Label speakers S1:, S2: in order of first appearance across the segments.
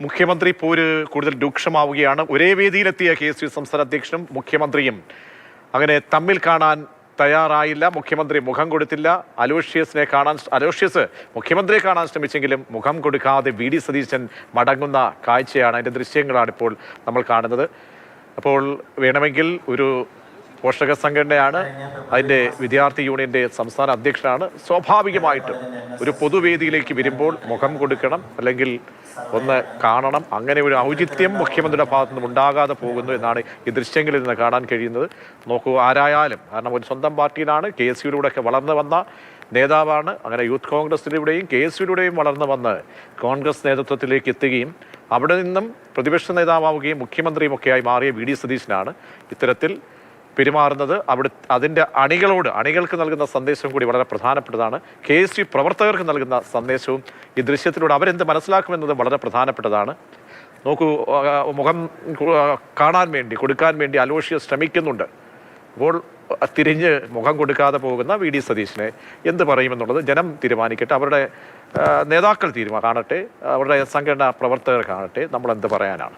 S1: മുഖ്യമന്ത്രി പോര് കൂടുതൽ രൂക്ഷമാവുകയാണ്. ഒരേ വേദിയിലെത്തിയ KSU സംസ്ഥാന അധ്യക്ഷനും മുഖ്യമന്ത്രിയും അങ്ങനെ തമ്മിൽ കാണാൻ തയ്യാറായില്ല. മുഖ്യമന്ത്രി മുഖം കൊടുത്തില്ല. അലോഷ്യസ് മുഖ്യമന്ത്രിയെ കാണാൻ ശ്രമിച്ചെങ്കിലും മുഖം കൊടുക്കാതെ VD സതീശൻ മടങ്ങുന്ന കാഴ്ചയാണ്. അതിൻ്റെ ദൃശ്യങ്ങളാണ് ഇപ്പോൾ നമ്മൾ കാണുന്നത്. അപ്പോൾ വേണമെങ്കിൽ ഒരു പോഷക സംഘടനയാണ്, അതിൻ്റെ വിദ്യാർത്ഥി യൂണിയൻ്റെ സംസ്ഥാന അധ്യക്ഷനാണ്. സ്വാഭാവികമായിട്ടും ഒരു പൊതുവേദിയിലേക്ക് വരുമ്പോൾ മുഖം കൊടുക്കണം, അല്ലെങ്കിൽ ഒന്ന് കാണണം. അങ്ങനെ ഒരു ഔചിത്യം മുഖ്യമന്ത്രിയുടെ ഭാഗത്തു നിന്നും ഉണ്ടാകാതെ പോകുന്നു എന്നാണ് ഈ ദൃശ്യങ്ങളിൽ നിന്ന് കാണാൻ കഴിയുന്നത്. നോക്കൂ, ആരായാലും, കാരണം ഒരു സ്വന്തം പാർട്ടിയിലാണ്, KSUയിലൂടെയൊക്കെ വളർന്നു വന്ന നേതാവാണ്. അങ്ങനെ യൂത്ത് കോൺഗ്രസിലൂടെയും KSUയിലൂടെയും വളർന്നു വന്ന് കോൺഗ്രസ് നേതൃത്വത്തിലേക്ക് എത്തുകയും അവിടെ നിന്നും പ്രതിപക്ഷ നേതാവുകയും മുഖ്യമന്ത്രിയുമൊക്കെയായി മാറിയ VD സതീശനാണ് ഇത്തരത്തിൽ പെരുമാറുന്നത്. അതിൻ്റെ അണികൾക്ക് നൽകുന്ന സന്ദേശവും കൂടി വളരെ പ്രധാനപ്പെട്ടതാണ്. KSU പ്രവർത്തകർക്ക് നൽകുന്ന സന്ദേശവും ഈ ദൃശ്യത്തിലൂടെ അവരെന്ത് മനസ്സിലാക്കുമെന്നത് വളരെ പ്രധാനപ്പെട്ടതാണ്. നോക്കൂ, മുഖം കൊടുക്കാൻ വേണ്ടി അലോഷ്യസ് ശ്രമിക്കുന്നുണ്ട്. അപ്പോൾ തിരിഞ്ഞ് മുഖം കൊടുക്കാതെ പോകുന്ന VD സതീശനെ എന്ത് പറയുമെന്നുള്ളത് ജനം തീരുമാനിക്കട്ടെ, അവരുടെ നേതാക്കൾ കാണട്ടെ, അവരുടെ സംഘടനാ പ്രവർത്തകർ കാണട്ടെ. നമ്മളെന്ത് പറയാനാണ്.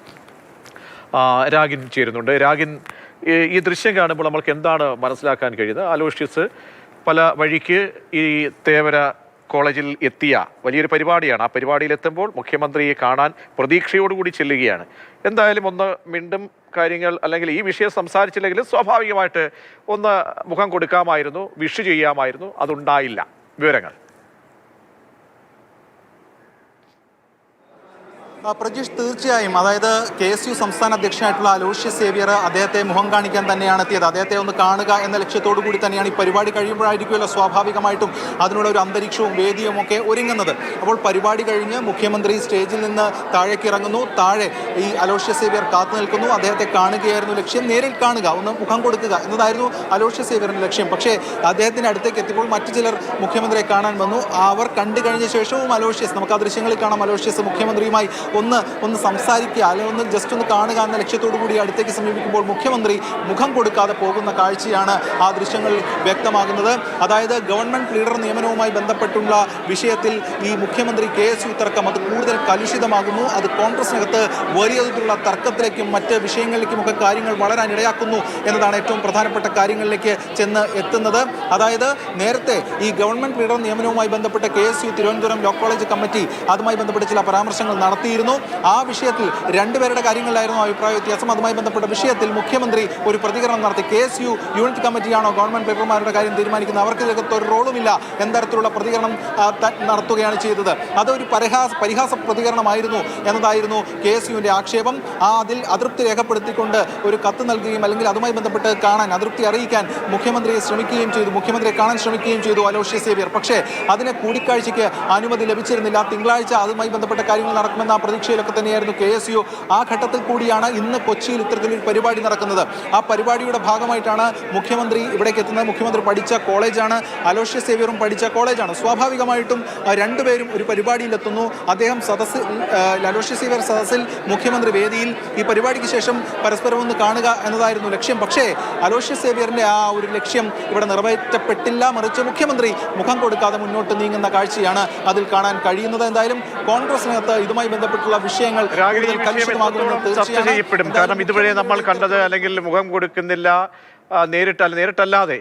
S1: രാഗിൻ ചേരുന്നുണ്ട്. രാഗിൻ, ഈ ദൃശ്യം കാണുമ്പോൾ നമ്മൾക്ക് എന്താണ് മനസ്സിലാക്കാൻ കഴിയുന്നത്? അലോഷ്യസ് പല വഴിക്ക് ഈ തേവര കോളേജിൽ എത്തിയ വലിയൊരു പരിപാടിയാണ്. ആ പരിപാടിയിലെത്തുമ്പോൾ മുഖ്യമന്ത്രിയെ കാണാൻ പ്രതീക്ഷയോടുകൂടി ചെല്ലുകയാണ്. എന്തായാലും ഒന്ന് മിണ്ടും കാര്യങ്ങൾ, അല്ലെങ്കിൽ ഈ വിഷയം സംസാരിച്ചില്ലെങ്കിലും സ്വാഭാവികമായിട്ട് ഒന്ന് മുഖം കൊടുക്കാമായിരുന്നു, വിഷ് ചെയ്യാമായിരുന്നു. അതുണ്ടായില്ല. വിവരങ്ങൾ.
S2: പ്രജീഷ്, തീർച്ചയായും അതായത് KSU സംസ്ഥാന അധ്യക്ഷനായിട്ടുള്ള അലോഷ്യസ് സേവ്യർ അദ്ദേഹത്തെ മുഖം കാണിക്കാൻ തന്നെയാണ് എത്തിയത്. അദ്ദേഹത്തെ ഒന്ന് കാണുക എന്ന ലക്ഷ്യത്തോടു കൂടി തന്നെയാണ് ഈ പരിപാടി കഴിയുമ്പോഴായിരിക്കുമല്ലോ സ്വാഭാവികമായിട്ടും അതിനുള്ള ഒരു അന്തരീക്ഷവും വേദിയും ഒക്കെ ഒരുങ്ങുന്നത്. അപ്പോൾ പരിപാടി കഴിഞ്ഞ് മുഖ്യമന്ത്രി സ്റ്റേജിൽ നിന്ന് താഴേക്ക് ഇറങ്ങുന്നു. താഴെ ഈ അലോഷ്യസ് സേവ്യർ കാത്തു നിൽക്കുന്നു. അദ്ദേഹത്തെ കാണുകയായിരുന്നു ലക്ഷ്യം. നേരിൽ കാണുക, ഒന്ന് മുഖം കൊടുക്കുക എന്നതായിരുന്നു അലോഷ്യസ് സേവ്യറിൻ്റെ ലക്ഷ്യം. പക്ഷേ അദ്ദേഹത്തിൻ്റെ അടുത്തേക്ക് എത്തിയപ്പോൾ മറ്റു ചിലർ മുഖ്യമന്ത്രിയെ കാണാൻ വന്നു. അവർ കണ്ടു കഴിഞ്ഞ ശേഷവും അലോഷ്യസ്, നമുക്ക് ആ ദൃശ്യങ്ങളിൽ കാണാം, അലോഷ്യസ് മുഖ്യമന്ത്രിയുമായി ഒന്ന് സംസാരിക്കുക, അല്ലെങ്കിൽ ഒന്ന് ജസ്റ്റ് ഒന്ന് കാണുക എന്ന ലക്ഷ്യത്തോടു കൂടി അടുത്തേക്ക് സമീപിക്കുമ്പോൾ മുഖ്യമന്ത്രി മുഖം കൊടുക്കാതെ പോകുന്ന കാഴ്ചയാണ് ആ ദൃശ്യങ്ങളിൽ വ്യക്തമാകുന്നത്. അതായത് ഗവൺമെന്റ് ലീഡർ നിയമനവുമായി ബന്ധപ്പെട്ടുള്ള വിഷയത്തിൽ ഈ മുഖ്യമന്ത്രി KSU തർക്കം അത് കൂടുതൽ കലുഷിതമാകുന്നു. അത് കോൺഗ്രസിനകത്ത് വലിയ തോതിലുള്ള തർക്കത്തിലേക്കും മറ്റ് വിഷയങ്ങളിലേക്കുമൊക്കെ കാര്യങ്ങൾ വളരാൻ ഇടയാക്കുന്നു എന്നതാണ് ഏറ്റവും പ്രധാനപ്പെട്ട കാര്യങ്ങളിലേക്ക് ചെന്ന് എത്തുന്നത്. അതായത് നേരത്തെ ഈ ഗവൺമെന്റ് ലീഡർ നിയമനവുമായി ബന്ധപ്പെട്ട KSU Thiruvananthapuram law college committee അതുമായി ബന്ധപ്പെട്ട് ചില പരാമർശങ്ങൾ നടത്തിയിരുന്നു. ആ വിഷയത്തിൽ രണ്ടുപേരുടെ കാര്യങ്ങളിലായിരുന്നു അഭിപ്രായ വ്യത്യാസം. അതുമായി ബന്ധപ്പെട്ട വിഷയത്തിൽ മുഖ്യമന്ത്രി ഒരു പ്രതികരണം നടത്തി. KSU യൂണിറ്റ് കമ്മിറ്റിയാണോ ഗവൺമെന്റ് ലീഡർമാരുടെ കാര്യം തീരുമാനിക്കുന്നത്, അവർക്ക് ഇതിനകത്ത് ഒരു റോളുമില്ല എന്തരത്തിലുള്ള പ്രതികരണം നടത്തുകയാണ് ചെയ്തത്. അതൊരു പരിഹാസ പ്രതികരണമായിരുന്നു എന്നതായിരുന്നു KSUവിൻ്റെ ആക്ഷേപം. അതിൽ അതൃപ്തി രേഖപ്പെടുത്തിക്കൊണ്ട് ഒരു കത്ത് നൽകുകയും അല്ലെങ്കിൽ അതുമായി ബന്ധപ്പെട്ട് കാണാൻ അതൃപ്തി അറിയിക്കാൻ മുഖ്യമന്ത്രിയെ കാണാൻ ശ്രമിക്കുകയും ചെയ്തു അലോഷ്യസ് സേവ്യർ. പക്ഷേ അതിന് കൂടിക്കാഴ്ചയ്ക്ക് അനുമതി ലഭിച്ചിരുന്നില്ല. തിങ്കളാഴ്ച അതുമായി ബന്ധപ്പെട്ട കാര്യങ്ങൾ നടക്കുമെന്ന പ്രതീക്ഷയിലൊക്കെ തന്നെയായിരുന്നു KSU. ആ ഘട്ടത്തിൽ കൂടിയാണ് ഇന്ന് കൊച്ചിയിൽ ഇത്തരത്തിലൊരു പരിപാടി നടക്കുന്നത്. ആ പരിപാടിയുടെ ഭാഗമായിട്ടാണ് മുഖ്യമന്ത്രി ഇവിടേക്ക് എത്തുന്നത്. മുഖ്യമന്ത്രി പഠിച്ച കോളേജാണ്, അലോഷ്യസ് സേവ്യറും പഠിച്ച കോളേജാണ്. സ്വാഭാവികമായിട്ടും രണ്ടുപേരും ഒരു പരിപാടിയിലെത്തുന്നു. അദ്ദേഹം അലോഷ്യസ് സേവ്യർ സദസ്സിൽ, മുഖ്യമന്ത്രി വേദിയിൽ. ഈ പരിപാടിക്ക് ശേഷം പരസ്പരം ഒന്ന് കാണുക എന്നതായിരുന്നു ലക്ഷ്യം. പക്ഷേ അലോഷ്യസ് സേവ്യറിന്റെ ആ ഒരു ലക്ഷ്യം ഇവിടെ നിറവേറ്റപ്പെട്ടില്ല. മറിച്ച് മുഖ്യമന്ത്രി മുഖം കൊടുക്കാതെ മുന്നോട്ട് നീങ്ങുന്ന കാഴ്ചയാണ് അതിൽ കാണാൻ കഴിയുന്നത്. എന്തായാലും കോൺഗ്രസിനകത്ത് ഇതുമായി ബന്ധപ്പെട്ടുള്ള വിഷയങ്ങൾ
S1: ചർച്ച ചെയ്യപ്പെടും. കാരണം ഇതുവരെ നമ്മൾ കണ്ടത്, അല്ലെങ്കിൽ മുഖം കൊടുക്കുന്നില്ല, നേരിട്ടല്ലാതെ